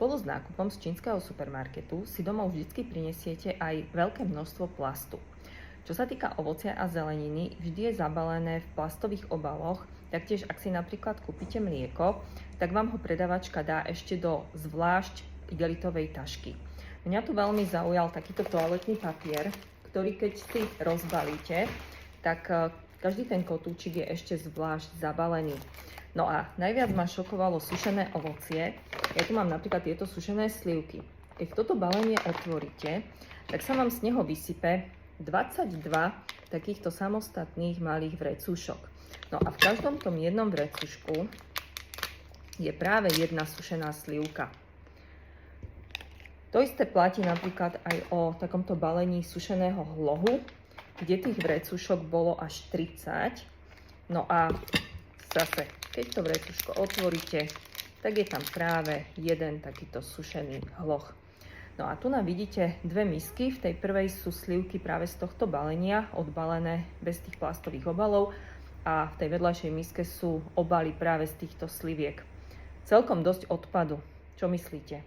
Spolu s nákupom z čínskeho supermarketu si domov vždy prinesiete aj veľké množstvo plastu. Čo sa týka ovocia a zeleniny, vždy je zabalené v plastových obaloch, taktiež ak si napríklad kúpite mlieko, tak vám ho predavačka dá ešte do zvlášť igelitovej tašky. Mňa tu veľmi zaujal takýto toaletný papier, ktorý keď si rozbalíte, tak každý ten kotúčik je ešte zvlášť zabalený. No a najviac ma šokovalo sušené ovocie. Ja tu mám napríklad tieto sušené slivky. Keď toto balenie otvoríte, tak sa vám z neho vysype 22 takýchto samostatných malých vrecúšok. No a v každom tom jednom vrecúšku je práve jedna sušená slivka. To isté platí napríklad aj o takomto balení sušeného hlohu, kde tých vrecúšok bolo až 30. No a zase, keď to vrecúško otvoríte, tak je tam práve jeden takýto sušený hloh. No a tu nám vidíte dve misky. V tej prvej sú slivky práve z tohto balenia, odbalené bez tých plastových obalov. A v tej vedľajšej miske sú obaly práve z týchto sliviek. Celkom dosť odpadu. Čo myslíte?